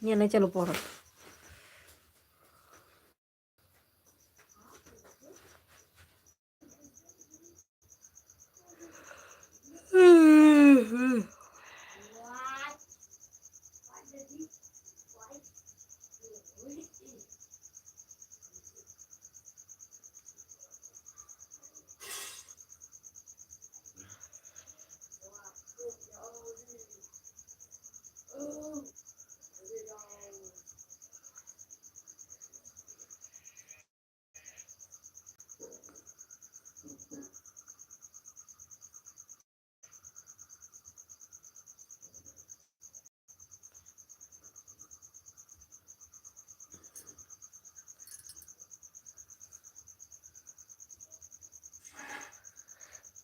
ये नहीं चलो पढ़ो।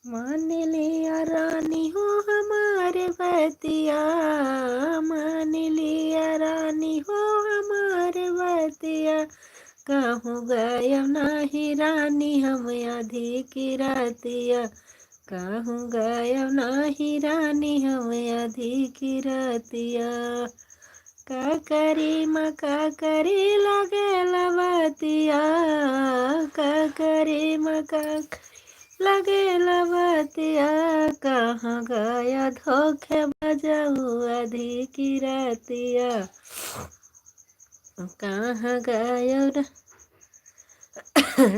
मान लिया रानी हो हमारे बतिया, मान लिया रानी हो हमारे बतिया, कहूँ गायब नाही रानी हम आधी की रातिया, कहूँ गायब नाही रानी हम आधी की रातिया, का करी का करी लगे लबतिया, का करी का लगे लबतिया, कहाँ गया धोखे बजाऊ आधी की रातिया, कहाँ गया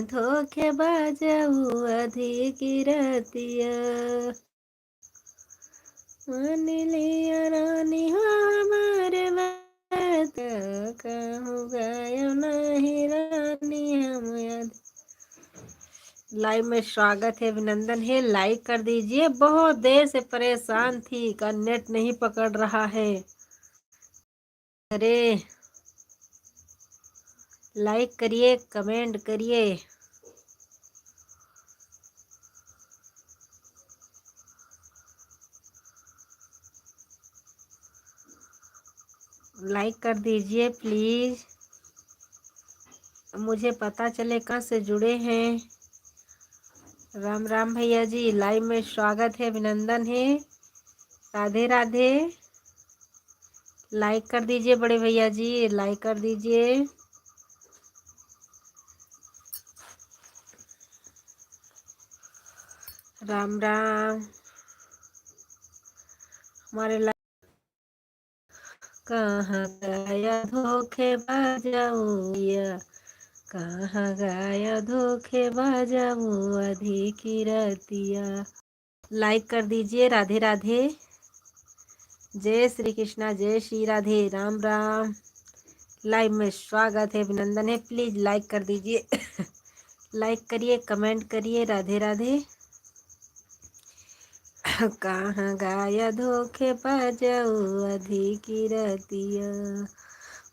धोखे बजाऊ आधी की रातिया, मान लिया रानी हो हमारे बात, कहूँ गया नहीं रानी हम आधी। लाइव में स्वागत है, अभिनंदन है, लाइक कर दीजिए। बहुत देर से परेशान थी का नेट नहीं पकड़ रहा है। अरे लाइक करिए, कमेंट करिए। लाइक कर दीजिए प्लीज, मुझे पता चले कहाँ से जुड़े हैं। राम राम भैया जी, लाइव में स्वागत है, अभिनंदन है, राधे राधे। लाइक कर दीजिए बड़े भैया जी, लाइक कर दीजिए। राम राम। हमारे कहाँ गया धोखे बाजाऊया, कहाँ गया धोखे बाजाऊ आधी की रतिया। लाइक कर दीजिए, राधे राधे, जय श्री कृष्णा, जय श्री राधे, राम राम। लाइव में स्वागत है, अभिनंदन है, प्लीज लाइक कर दीजिए। लाइक करिए, कमेंट करिए, राधे राधे। कहाँ गाया धोखे बाजाऊ आधी की रतिया,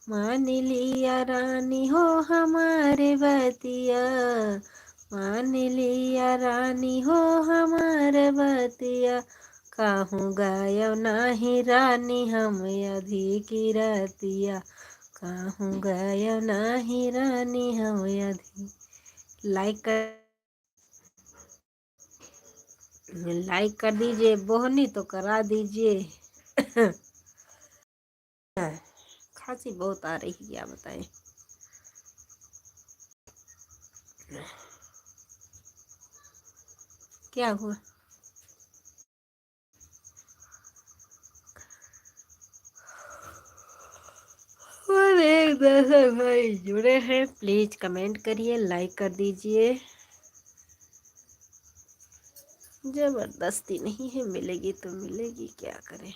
मान लिया रानी हो हमारे बतिया, मान लिया रानी हो हमारे बतिया, कहूँ गायब नाही रानी हम आधी की रतिया, कहूँ गायब नाही रानी हम आधी। लाइक कर दीजिए, बोहनी तो करा दीजिए। खांसी बहुत आ रही है, क्या बताएं। क्या हुआ? और एक दर्शक भाई जुड़े हैं, प्लीज कमेंट करिए, लाइक कर दीजिए। जबरदस्ती नहीं है, मिलेगी तो मिलेगी, क्या करें।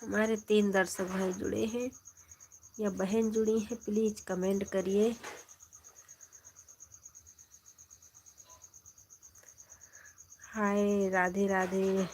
हमारे 3 दर्शक भाई जुड़े हैं या बहन जुड़ी हैं, प्लीज कमेंट करिए। हाय, राधे राधे।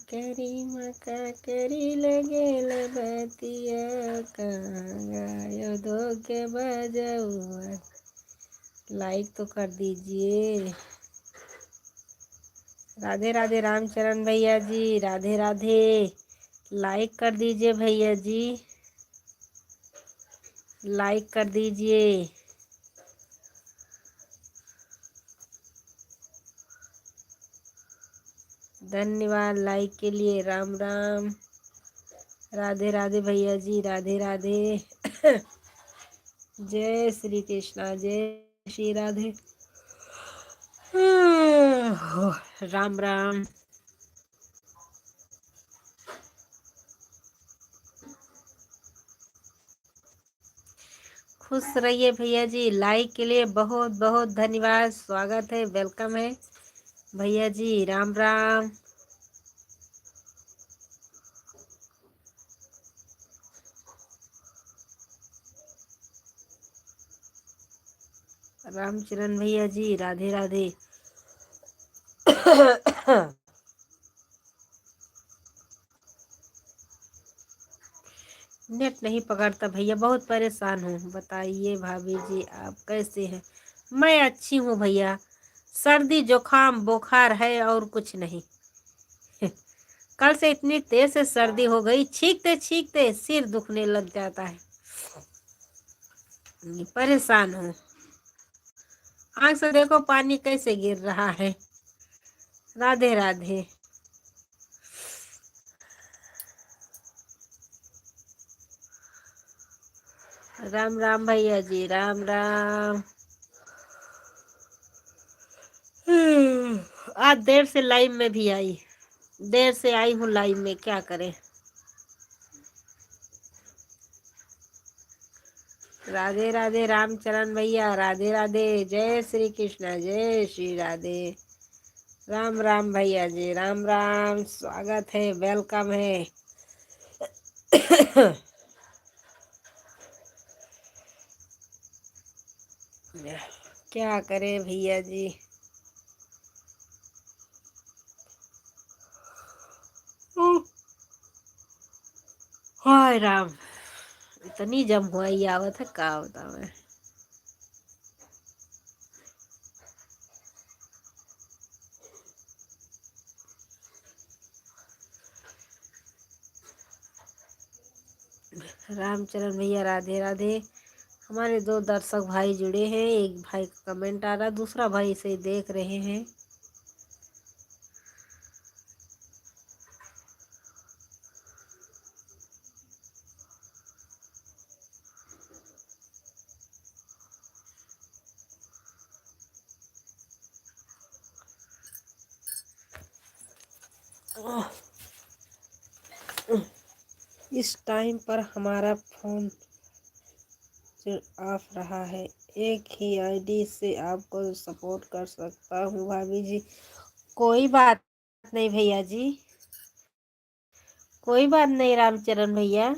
करी मका करी लगे बतिया, कहाँ गायो धोखे बजाऊआ। लाइक तो कर दीजिए। राधे राधे रामचरण भैया जी, राधे राधे। लाइक कर दीजिए भैया जी, लाइक कर दीजिए। धन्यवाद लाइक के लिए। राम राम। राधे राधे भैया जी, राधे राधे। जय श्री कृष्णा, जय श्री राधे। राम राम। खुश रहिए भैया जी। लाइक के लिए बहुत बहुत धन्यवाद। स्वागत है, वेलकम है भैया जी। राम राम। रामचरण भैया जी, राधे राधे। नेट नहीं पकड़ता भैया, बहुत परेशान हूँ। बताइए भाभी जी, आप कैसे हैं? मैं अच्छी हूँ भैया। सर्दी जुकाम बुखार है और कुछ नहीं। कल से इतनी तेज से सर्दी हो गई, छींकते छींकते सिर दुखने लग जाता है। परेशान हूँ। आँख से देखो पानी कैसे गिर रहा है। राधे राधे। राम राम भैया जी, राम राम। आज देर से लाइव में भी आई, देर से आई हूँ लाइव में, क्या करें। राधे राधे रामचरण भैया, राधे राधे। जय श्री कृष्ण, जय श्री राधे। राम राम भैया जी, राम राम। स्वागत है, वेलकम है। क्या करें भैया जी। हाय राम, इतनी जम हुआ आवत है, का बतावे। रामचरण भैया, राधे राधे। हमारे 2 दर्शक भाई जुड़े हैं। एक भाई का कमेंट आ रहा, दूसरा भाई इसे देख रहे हैं। इस टाइम पर हमारा फोन ऑफ रहा है। एक ही आईडी से आपको सपोर्ट कर सकता हूँ भाभी जी। कोई बात नहीं भैया जी, कोई बात नहीं रामचरण भैया।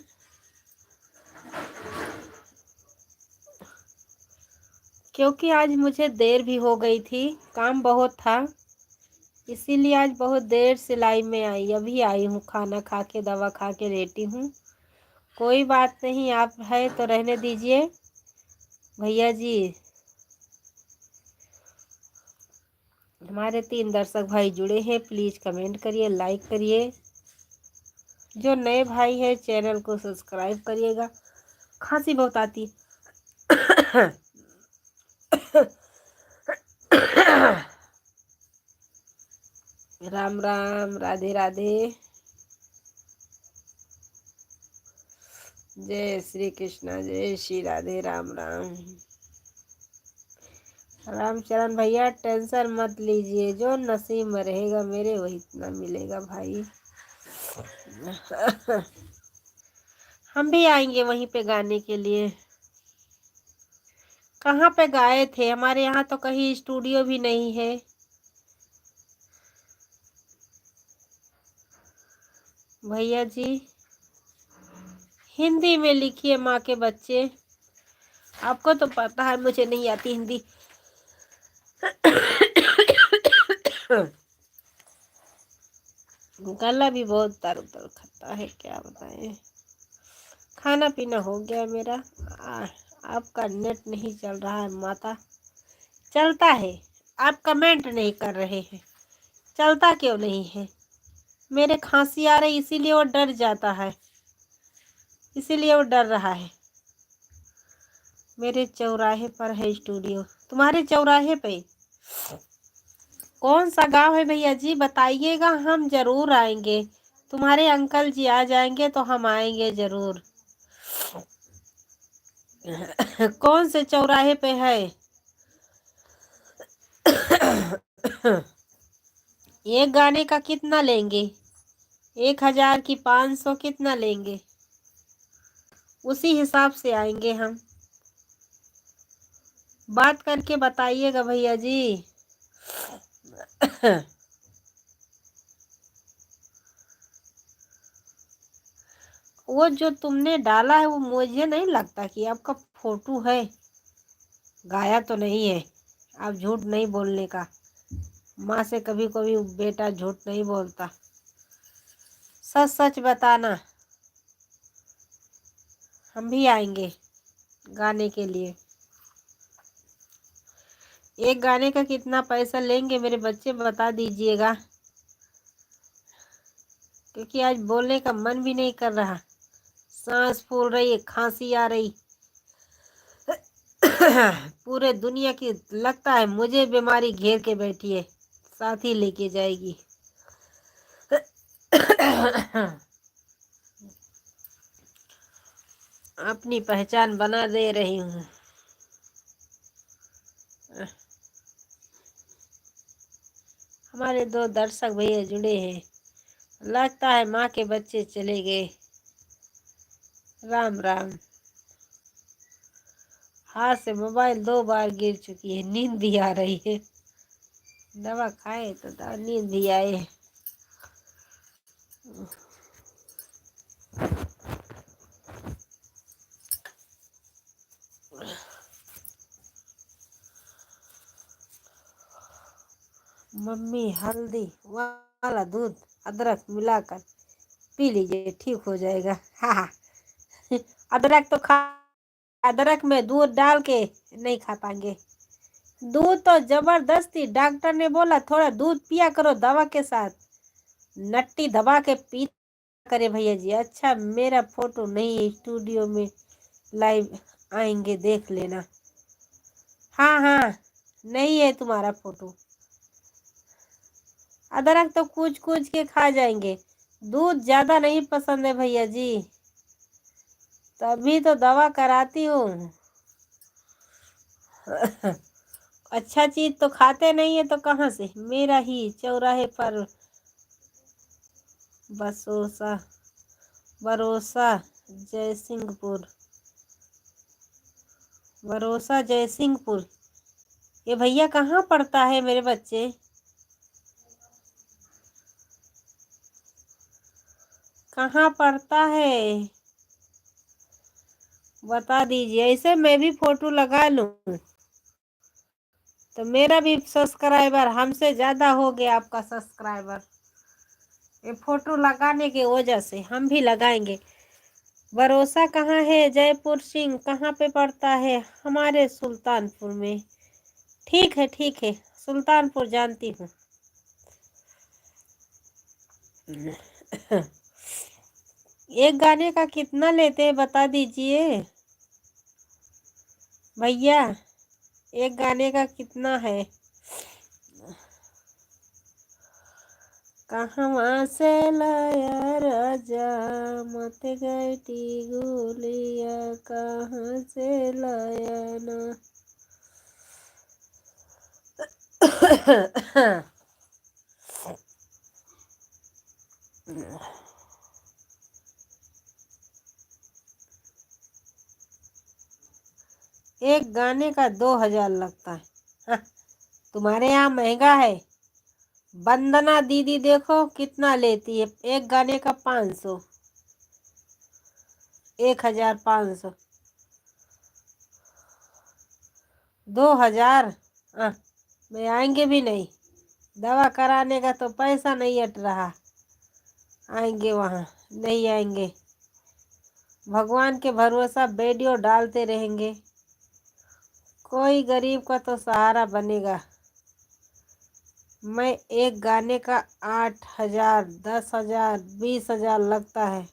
क्योंकि आज मुझे देर भी हो गई थी, काम बहुत था, इसीलिए आज बहुत देर से लाइव में आई। अभी आई हूँ, खाना खा के दवा खा के लेटी हूँ। कोई बात नहीं, आप है तो रहने दीजिए भैया जी। हमारे 3 दर्शक भाई जुड़े हैं, प्लीज कमेंट करिए, लाइक करिए। जो नए भाई हैं चैनल को सब्सक्राइब करिएगा। खांसी बहुत आती है। राम राम, राधे राधे, जय श्री कृष्णा, जय श्री राधे, राम राम। रामचरण भैया टेंशन मत लीजिए, जो नसीब में रहेगा मेरे वही इतना मिलेगा भाई। हम भी आएंगे वहीं पे गाने के लिए। कहाँ पे गाए थे? हमारे यहाँ तो कहीं स्टूडियो भी नहीं है। भैया जी हिंदी में लिखिए माँ के बच्चे। आपको तो पता है मुझे नहीं आती हिंदी। गला भी बहुत तर उतर खाता है, क्या बताएं। खाना पीना हो गया मेरा। आपका नेट नहीं चल रहा है माता। चलता है, आप कमेंट नहीं कर रहे हैं। चलता क्यों नहीं है? मेरे खांसी आ रही इसीलिए वो डर जाता है, इसीलिए वो डर रहा है। मेरे चौराहे पर है स्टूडियो। तुम्हारे चौराहे पे कौन सा गांव है भैया जी? बताइएगा, हम जरूर आएंगे। तुम्हारे अंकल जी आ जाएंगे तो हम आएंगे जरूर। कौन से चौराहे पे है? एक गाने का कितना लेंगे? 1000 की 500 कितना लेंगे? उसी हिसाब से आएंगे हम। बात करके बताइएगा भैया जी। वो जो तुमने डाला है वो मुझे नहीं लगता कि आपका फोटो है। गाया तो नहीं है। आप झूठ नहीं बोलने का। माँ से कभी कभी बेटा झूठ नहीं बोलता। सच सच बताना। हम भी आएंगे गाने के लिए। एक गाने का कितना पैसा लेंगे मेरे बच्चे बता दीजिएगा, क्योंकि आज बोलने का मन भी नहीं कर रहा। सांस फूल रही है, खांसी आ रही। पूरे दुनिया की लगता है मुझे बीमारी घेर के बैठी है, साथ ही लेके जाएगी। अपनी पहचान बना दे रही हूँ। हमारे 2 दर्शक भैया जुड़े हैं। लगता है माँ के बच्चे चले गए। राम राम। हाथ से मोबाइल 2 बार गिर चुकी है, नींद भी आ रही है। दवा खाए तो नींद भी आए। मम्मी हल्दी वाला दूध अदरक मिलाकर पी लीजिए, ठीक हो जाएगा। हाँ। अदरक तो खा, अदरक में दूध डाल के नहीं खा पाएंगे। दूध तो जबरदस्ती डॉक्टर ने बोला थोड़ा दूध पिया करो दवा के साथ। नट्टी दबा के पी करे भैया जी। अच्छा मेरा फोटो नहीं, स्टूडियो में लाइव आएंगे देख लेना। हाँ हाँ, नहीं है तुम्हारा फोटो। अदरक तो कूच कूच के खा जाएंगे। दूध ज्यादा नहीं पसंद है भैया जी, तभी तो दवा कराती हूँ। अच्छा चीज तो खाते नहीं है तो कहाँ से? मेरा ही चौराहे पर बसोसा भरोसा जयसिंहपुर, भरोसा जयसिंहपुर। ये भैया कहाँ पड़ता है मेरे बच्चे? कहाँ पड़ता है बता दीजिए। ऐसे मैं भी फोटो लगा लूं तो मेरा भी सब्सक्राइबर हमसे ज्यादा हो गया। आपका सब्सक्राइबर ये फोटो लगाने की वजह से हम भी लगाएंगे। भरोसा कहाँ है? जयपुर सिंह कहाँ पे पड़ता है? हमारे सुल्तानपुर में। ठीक है ठीक है, सुल्तानपुर जानती हूँ। एक गाने का कितना लेते हैं बता दीजिए। भैया एक गाने का कितना है? कहवा से लाया राजा मत गईटी गोलिया, कहाँ से लाया ना। एक गाने का 2000 लगता है। हाँ, तुम्हारे यहाँ महंगा है। वंदना दीदी देखो कितना लेती है, एक गाने का 500, 1500, 2000। मैं आएंगे भी नहीं, दवा कराने का तो पैसा नहीं अट रहा। आएंगे वहाँ नहीं आएंगे, भगवान के भरोसा वीडियो डालते रहेंगे, कोई गरीब का तो सहारा बनेगा। मैं एक गाने का 8000, 10,000, 20,000 लगता है।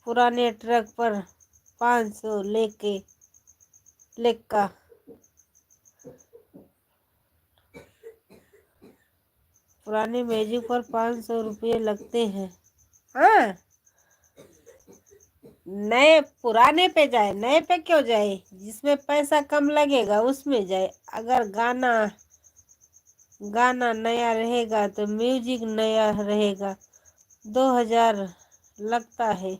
पुराने ट्रक पर 500 लेका पुराने मैजिक पर 500 रुपये लगते हैं। हाँ, नए पुराने पे जाए, नए पे क्यों जाए? जिसमें पैसा कम लगेगा उसमें जाए। अगर गाना नया रहेगा तो म्यूजिक नया रहेगा। 2000 लगता है,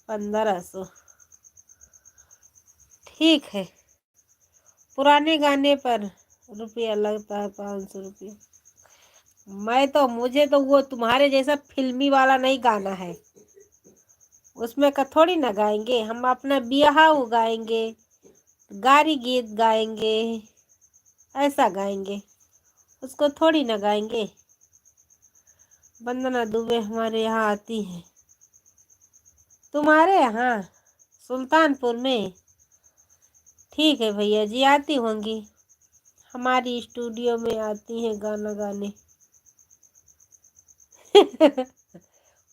1500 ठीक है। पुराने गाने पर रुपया लगता है 500 रुपये। मुझे तो वो तुम्हारे जैसा फिल्मी वाला नहीं गाना है। उसमें का थोड़ी ना गाएंगे हम, अपना बियाह गाएंगे, गारी गीत गाएंगे, ऐसा गाएंगे, उसको थोड़ी ना गाएंगे। वंदना दुबे हमारे यहाँ आती है। तुम्हारे यहाँ सुल्तानपुर में? ठीक है भैया जी, आती होंगी, हमारी स्टूडियो में आती हैं गाना गाने।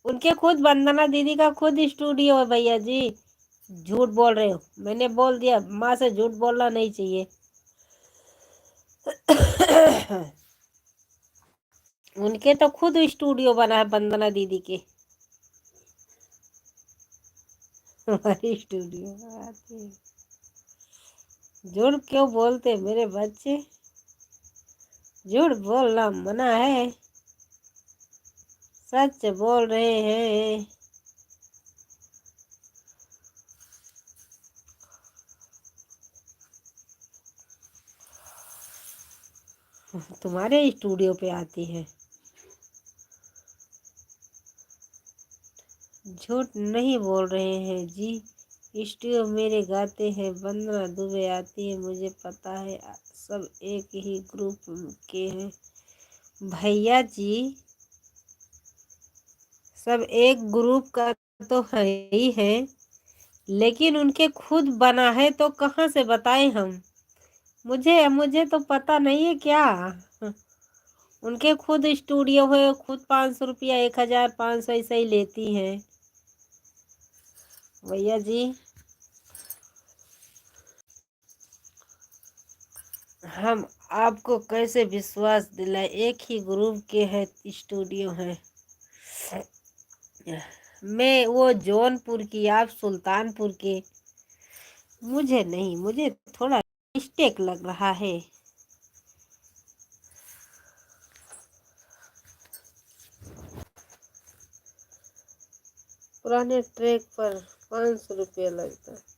उनके खुद वंदना दीदी का खुद स्टूडियो है भैया जी। झूठ बोल रहे हो, मैंने बोल दिया, माँ से झूठ बोलना नहीं चाहिए। उनके तो खुद स्टूडियो बना है वंदना दीदी के। हमारी स्टूडियो में आते हैं। झूठ क्यों बोलते मेरे बच्चे? झूठ बोलना मना है, सच बोल रहे हैं। तुम्हारे स्टूडियो पे आती है, झूठ नहीं बोल रहे हैं जी। स्टूडियो मेरे गाते हैं, वंदना दुबे आती है, मुझे पता है सब एक ही ग्रुप के हैं भैया जी। सब एक ग्रुप का तो है ही है, लेकिन उनके खुद बना है तो कहाँ से बताएं हम? मुझे तो पता नहीं है क्या। उनके खुद स्टूडियो है, खुद 500 रुपया, 1500 ऐसा ही लेती हैं भैया जी। हम आपको कैसे विश्वास दिलाए, एक ही ग्रुप के है, स्टूडियो है। मैं वो जौनपुर की, आप सुल्तानपुर के। मुझे नहीं, मुझे थोड़ा मिस्टेक लग रहा है। पुराने ट्रैक पर 500 रुपया लगता है।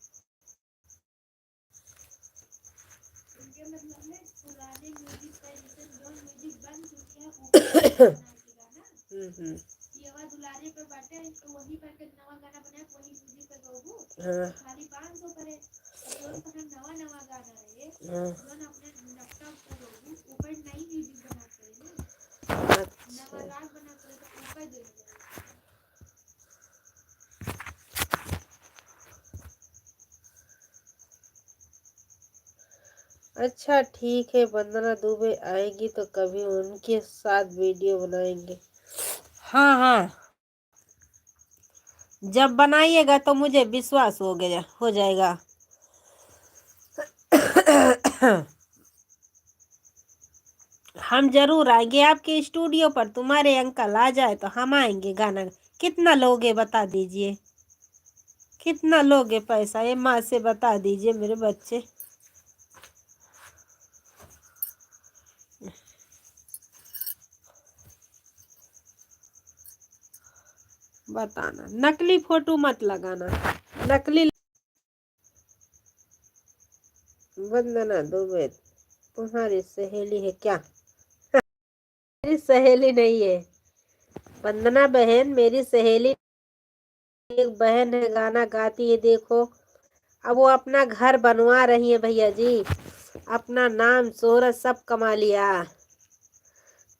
अच्छा ठीक है, वंदना दुबे आएगी तो कभी उनके साथ वीडियो बनाएंगे। हाँ हाँ, जब बनाइएगा तो मुझे विश्वास हो जाएगा। हम जरूर आएंगे आपके स्टूडियो पर। तुम्हारे अंकल आ जाए तो हम आएंगे गाना। कितना लोगे बता दीजिए, कितना लोगे पैसा, ये माँ से बता दीजिए मेरे बच्चे। बताना, नकली फोटो मत लगाना, नकली। वंदना दुबे तुम्हारी सहेली है क्या? मेरी सहेली नहीं है वंदना बहन, मेरी सहेली एक बहन है, गाना गाती है देखो। अब वो अपना घर बनवा रही है भैया जी, अपना नाम शोहरत सब कमा लिया।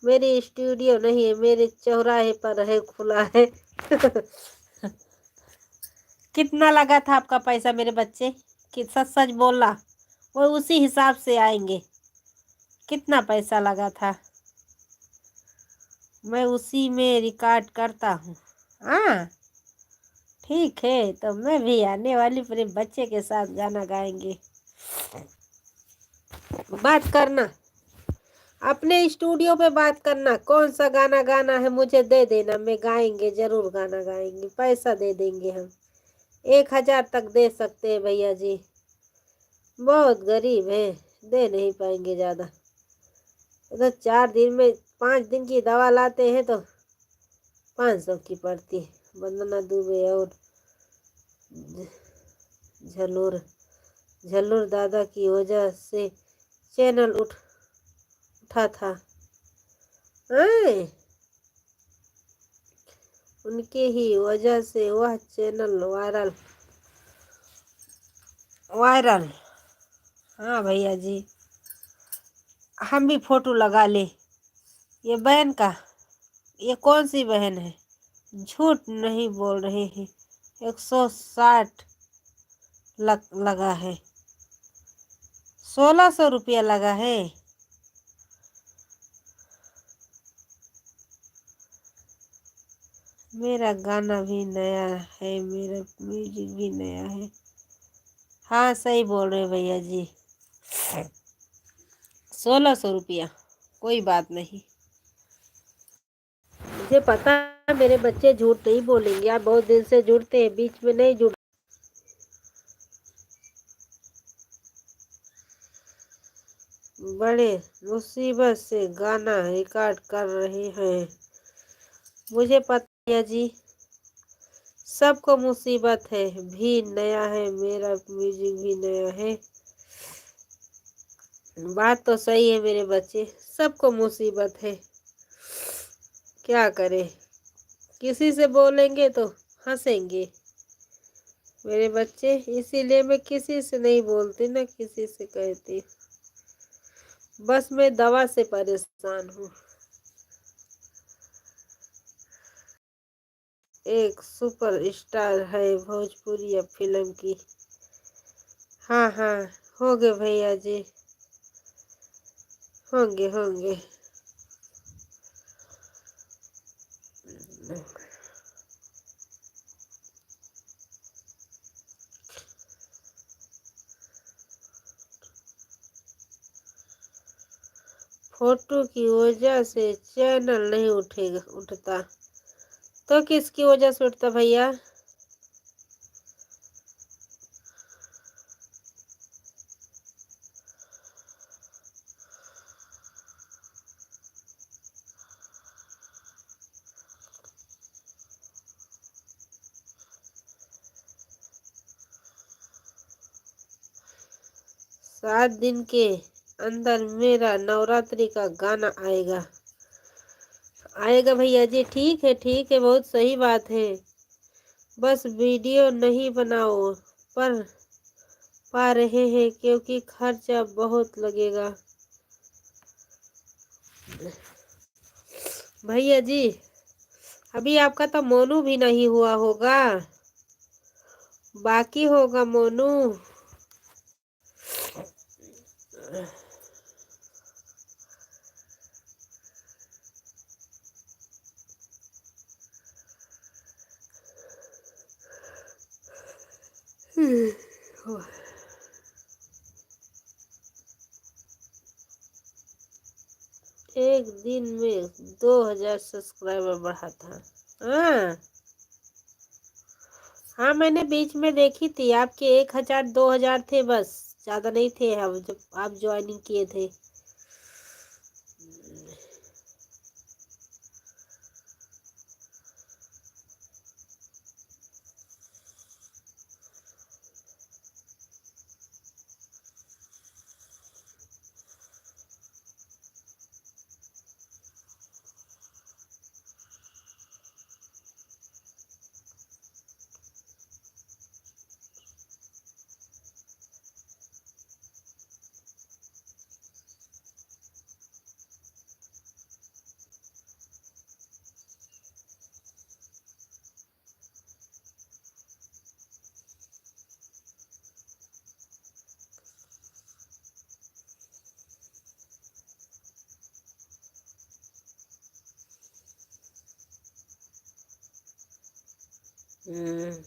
मेरी स्टूडियो नहीं है, मेरे चौराहे पर है, खुला है। कितना लगा था आपका पैसा मेरे बच्चे? कि सच सच बोला, वो उसी हिसाब से आएंगे। कितना पैसा लगा था, मैं उसी में रिकॉर्ड करता हूँ। हाँ ठीक है, तो मैं भी आने वाली अपने बच्चे के साथ गाना गाएंगे। बात करना, अपने स्टूडियो पे बात करना, कौन सा गाना गाना है मुझे दे देना, मैं गाएंगे, जरूर गाना गाएंगे, पैसा दे देंगे हम। 1,000 तक दे सकते हैं भैया जी, बहुत गरीब है, दे नहीं पाएंगे ज़्यादा। तो 4 दिन में 5 दिन की दवा लाते हैं तो 500 की पड़ती है। वंदना दुबे और झल्लूर दादा की वजह से चैनल उठा था। उनके ही वजह से वह चैनल वायरल। हाँ भैया जी, हम भी फोटो लगा ले। ये बहन का, ये कौन सी बहन है? झूठ नहीं बोल रहे हैं, 160 लगा है, 1600 रुपया लगा है। मेरा गाना भी नया है, मेरा म्यूजिक भी नया है। हाँ सही बोल रहे भैया जी, 1600 रुपया, कोई बात नहीं। मुझे पता है मेरे बच्चे झूठ नहीं बोलेंगे, आप बहुत दिन से जुड़ते हैं, बीच में नहीं जुड़। बड़े मुसीबत से गाना रिकॉर्ड कर रहे हैं, मुझे पता है जी, सबको मुसीबत है, भी नया है, मेरा म्यूजिक भी नया है। बात तो सही है मेरे बच्चे, सबको मुसीबत है, क्या करें, किसी से बोलेंगे तो हंसेंगे मेरे बच्चे, इसीलिए मैं किसी से नहीं बोलती, ना किसी से कहती। बस मैं दवा से परेशान हूँ। एक सुपर स्टार है भोजपुरी फिल्म की। हाँ हाँ, होंगे भैया जी, होंगे होंगे। फोटो की वजह से चैनल नहीं उठता तो किसकी वजह से उठता भैया? 7 दिन के अंदर मेरा नवरात्रि का गाना आएगा। आएगा भैया जी, ठीक है, बहुत सही बात है। बस वीडियो नहीं बनाओ पर पा रहे हैं क्योंकि खर्चा बहुत लगेगा। भैया जी, अभी आपका तो मोनू भी नहीं हुआ होगा, बाकी होगा मोनू। एक दिन में 2000 सब्सक्राइबर बढ़ा था। हाँ हाँ, मैंने बीच में देखी थी आपके 1000 2000 थे बस, ज्यादा नहीं थे अब जब आप ज्वाइनिंग किए थे। हम्म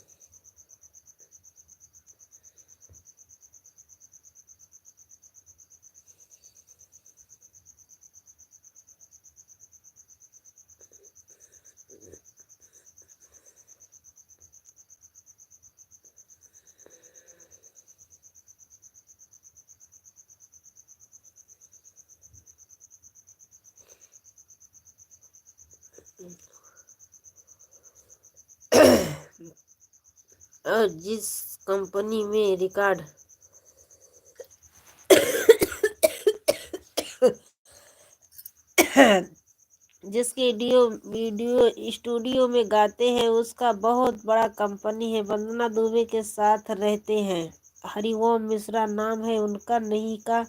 और जिस कंपनी में रिकॉर्ड जिसके वीडियो स्टूडियो में गाते हैं उसका बहुत बड़ा कंपनी है, वंदना दुबे के साथ रहते हैं। हरिओम मिश्रा नाम है उनका, नहीं का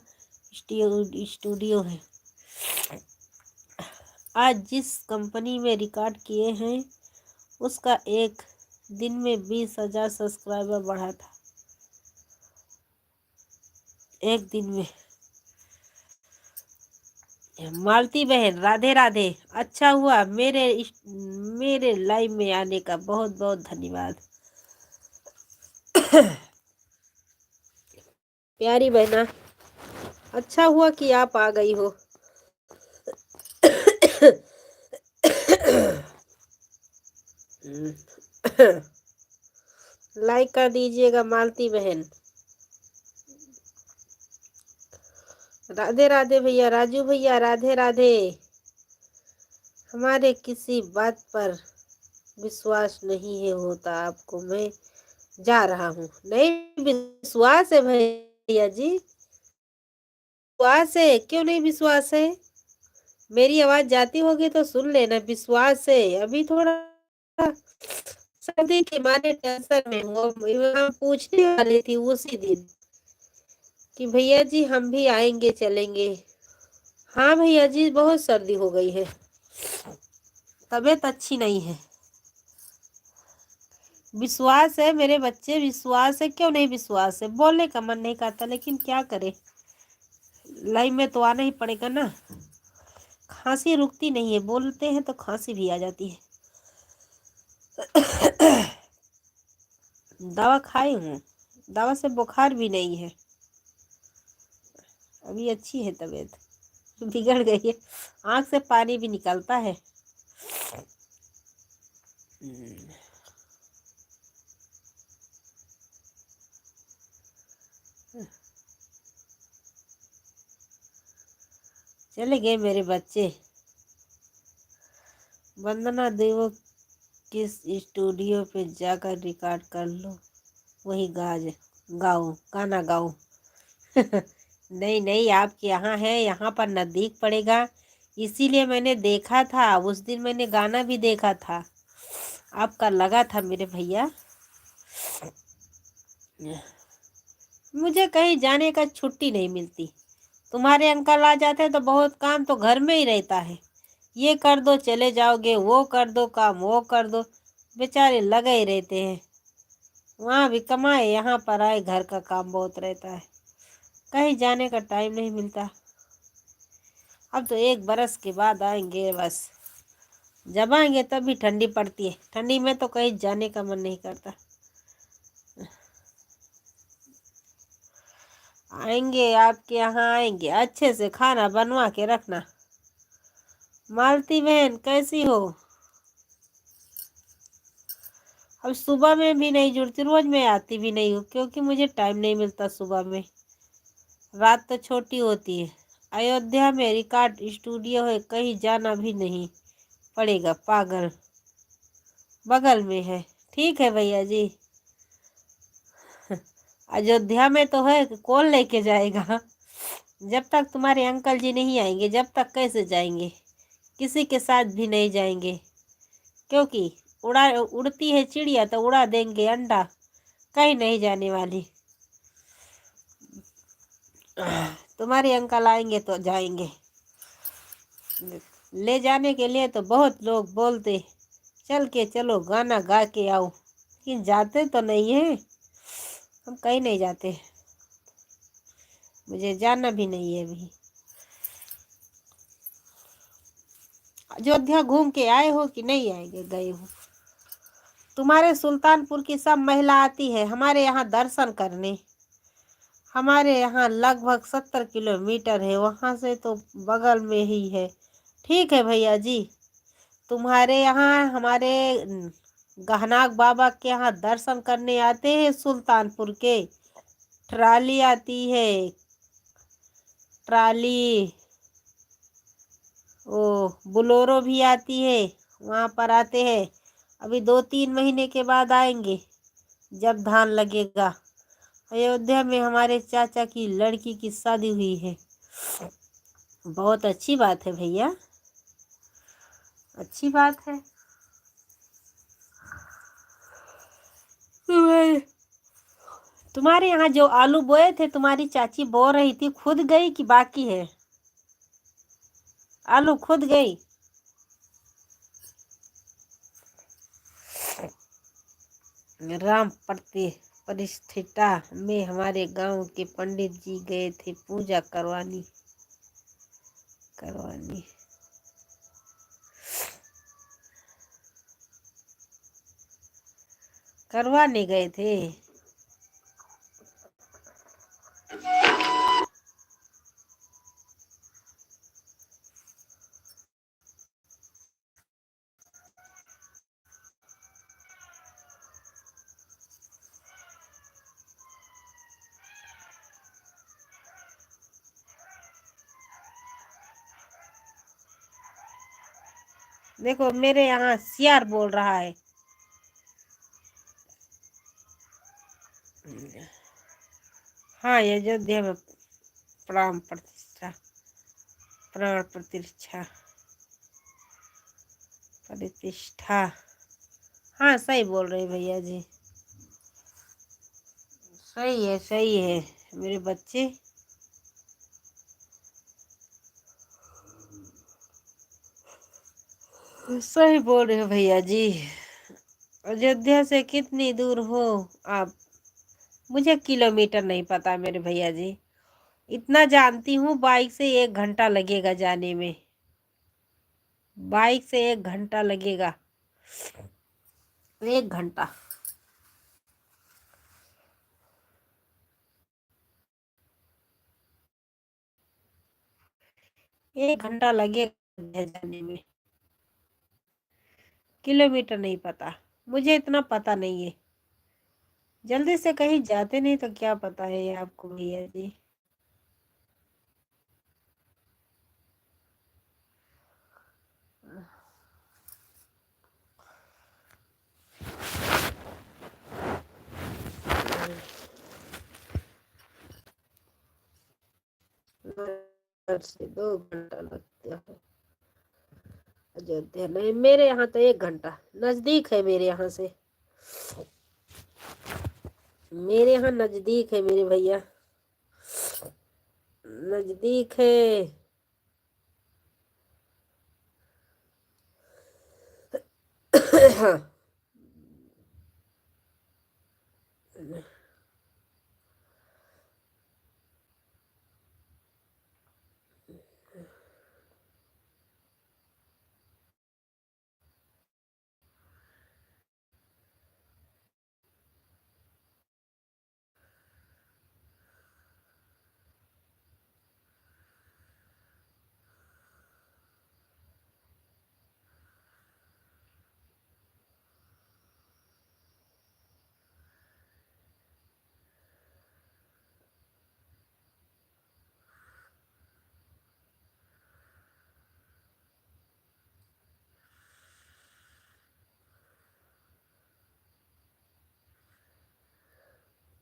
स्टूडियो है। आज जिस कंपनी में रिकॉर्ड किए हैं उसका एक दिन में 20,000 सब्सक्राइबर बढ़ा था, एक दिन में। मालती बहन राधे राधे, अच्छा हुआ मेरे लाइव में आने का, बहुत बहुत धन्यवाद। प्यारी बहना, अच्छा हुआ कि आप आ गई हो। लाइक कर दीजिएगा मालती बहन। राधे राधे भैया, राजू भैया राधे राधे। हमारे किसी बात पर विश्वास नहीं है होता आपको, मैं जा रहा हूँ। नहीं विश्वास है भैया जी, विश्वास है, क्यों नहीं विश्वास है? मेरी आवाज जाती होगी तो सुन लेना, विश्वास है। अभी थोड़ा सर्दी के मारे टेंशन में हूँ, हम पूछने वाली थी उसी दिन कि भैया जी हम भी आएंगे चलेंगे। हाँ भैया जी, बहुत सर्दी हो गई है, तबीयत अच्छी नहीं है। विश्वास है मेरे बच्चे, विश्वास है, क्यों नहीं विश्वास है? बोलने का मन नहीं करता, लेकिन क्या करे, लाइव में तो आना ही पड़ेगा ना। खांसी रुकती नहीं है, बोलते हैं तो खांसी भी आ जाती है। दवा खाई हूँ, दवा से बुखार भी नहीं है, अभी अच्छी है तबीयत। बिगड़ गई है, आंख से पानी भी निकलता है। चले गए मेरे बच्चे। वंदना देवो किस स्टूडियो पे जाकर रिकॉर्ड कर लो, वही गाओ, गाना गाओ। नहीं नहीं, आपके यहाँ है, यहाँ पर नज़दीक पड़ेगा, इसीलिए मैंने देखा था उस दिन, मैंने गाना भी देखा था आपका, लगा था मेरे भैया। मुझे कहीं जाने का छुट्टी नहीं मिलती, तुम्हारे अंकल आ जाते हैं तो बहुत काम तो घर में ही रहता है, ये कर दो चले जाओगे, वो कर दो काम, वो कर दो, बेचारे लगे ही रहते हैं। वहाँ भी कमाए, यहाँ पर आए, घर का काम बहुत रहता है, कहीं जाने का टाइम नहीं मिलता। अब तो 1 बरस के बाद आएंगे बस, जब आएंगे तब भी ठंडी पड़ती है, ठंडी में तो कहीं जाने का मन नहीं करता। आएंगे, आपके यहाँ आएंगे, अच्छे से खाना बनवा के रखना। मालती बहन कैसी हो? अब सुबह में भी नहीं जुड़ती, रोज मैं आती भी नहीं हूँ क्योंकि मुझे टाइम नहीं मिलता सुबह में, रात तो छोटी होती है। अयोध्या में रिकॉर्ड स्टूडियो है, कहीं जाना भी नहीं पड़ेगा पागल, बगल में है। ठीक है भैया जी। अयोध्या में तो है, कौन लेके जाएगा? जब तक तुम्हारे अंकल जी नहीं आएंगे, जब तक कैसे जाएंगे? किसी के साथ भी नहीं जाएंगे, क्योंकि उड़ती है चिड़िया तो उड़ा देंगे अंडा, कहीं नहीं जाने वाली। तुम्हारे अंकल आएंगे तो जाएंगे। ले जाने के लिए तो बहुत लोग बोलते, चल के चलो गाना गा के आओ, लेकिन जाते तो नहीं है, हम कहीं नहीं जाते, मुझे जाना भी नहीं है अभी। अयोध्या घूम के आए हो कि नहीं आएंगे, गए हो? तुम्हारे सुल्तानपुर की सब महिला आती है हमारे यहाँ दर्शन करने। हमारे यहाँ लगभग 70 किलोमीटर है, वहाँ से तो बगल में ही है। ठीक है भैया जी, तुम्हारे यहाँ हमारे गहनाक बाबा के यहाँ दर्शन करने आते हैं सुल्तानपुर के। ट्राली आती है, ट्राली, ओ बुलोरो भी आती है, वहाँ पर आते हैं। अभी 2-3 महीने के बाद आएंगे, जब धान लगेगा। अयोध्या में हमारे चाचा की लड़की की शादी हुई है। बहुत अच्छी बात है भैया, अच्छी बात है। तुम्हारे यहाँ जो आलू बोए थे, तुम्हारी चाची बो रही थी, खुद गई कि बाकी है? आलू खुद गई? राम प्रतिष्ठा में हमारे गांव के पंडित जी गए थे पूजा करवानी करवाने गए थे। देखो मेरे यहाँ सियार बोल रहा है। हाँ, ये अयोध्या में प्राण प्रतिष्ठा, प्राण प्रतिष्ठा, प्रतिष्ठा। हाँ सही बोल रहे भैया जी, सही है, सही है मेरे बच्चे। सही बोल रहे हो भैया जी। अयोध्या से कितनी दूर हो आप? मुझे किलोमीटर नहीं पता मेरे भैया जी, इतना जानती हूँ बाइक से 1 घंटा लगेगा जाने में, बाइक से 1 घंटा लगेगा, 1 घंटा। 1 घंटा लगेगा जाने में, किलोमीटर नहीं पता, मुझे इतना पता नहीं है। जल्दी से कहीं जाते नहीं तो क्या पता है ये आपको भैया जी। घर से 2 घंटा लगता है अयोध्या, नहीं मेरे यहाँ तो 1 घंटा, नजदीक है मेरे यहाँ से, मेरे यहाँ नजदीक है मेरे भैया, नजदीक है।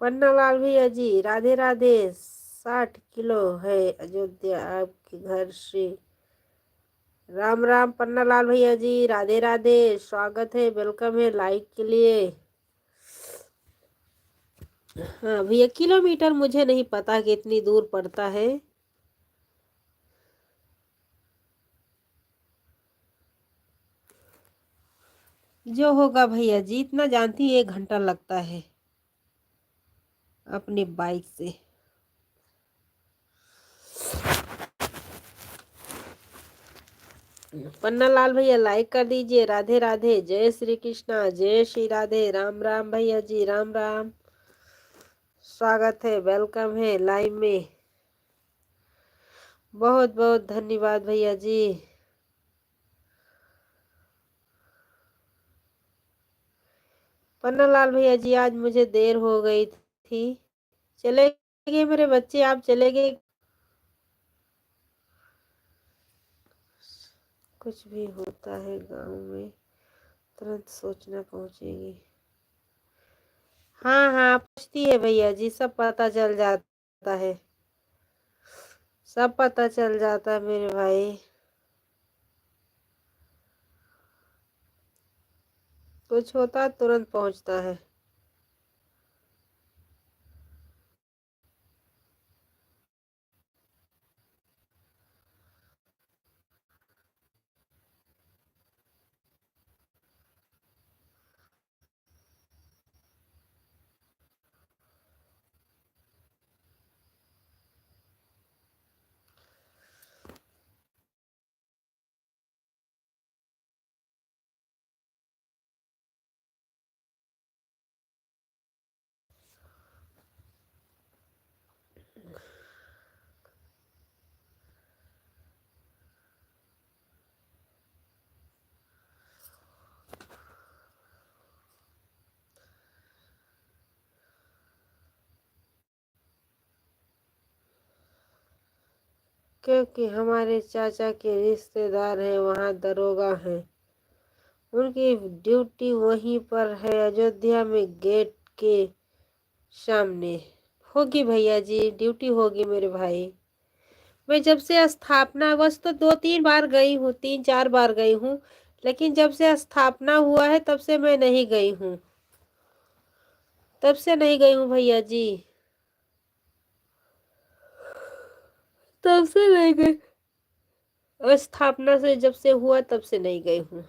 पन्नालाल भैया जी राधे राधे। 60 किलो है अयोध्या आपके घर से। राम राम पन्नालाल भैया जी, राधे राधे। स्वागत है, वेलकम है लाइक के लिए। हाँ भैया, किलोमीटर मुझे नहीं पता कितनी दूर पड़ता है। जो होगा भैया जी, इतना जानती है 1 घंटा लगता है अपनी बाइक से। पन्नालाल भैया लाइक कर दीजिए। राधे राधे, जय श्री कृष्णा, जय श्री राधे। राम राम भैया जी, राम राम। स्वागत है, वेलकम है लाइव में। बहुत बहुत धन्यवाद भैया जी। पन्नालाल भैया जी, आज मुझे देर हो गई थी। चले गए मेरे बच्चे, आप चले गए। कुछ भी होता है गांव में तुरंत सोचना पहुंचेगी। हाँ हाँ, पूछती है भैया जी, सब पता चल जाता है। सब पता चल जाता है मेरे भाई। कुछ होता है तुरंत पहुंचता है। क्योंकि हमारे चाचा के रिश्तेदार हैं, वहाँ दरोगा हैं। उनकी ड्यूटी वहीं पर है, अयोध्या में गेट के सामने। होगी भैया जी, ड्यूटी होगी मेरे भाई। मैं जब से स्थापना, बस तो 2-3 बार गई हूँ, 3-4 बार गई हूँ। लेकिन जब से स्थापना हुआ है तब से मैं नहीं गई हूँ। तब से नहीं गई हूँ भैया जी। तब से नहीं गई, स्थापना से जब से हुआ तब से नहीं गई हूँ।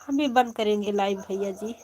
हम भी बंद करेंगे लाइव भैया जी।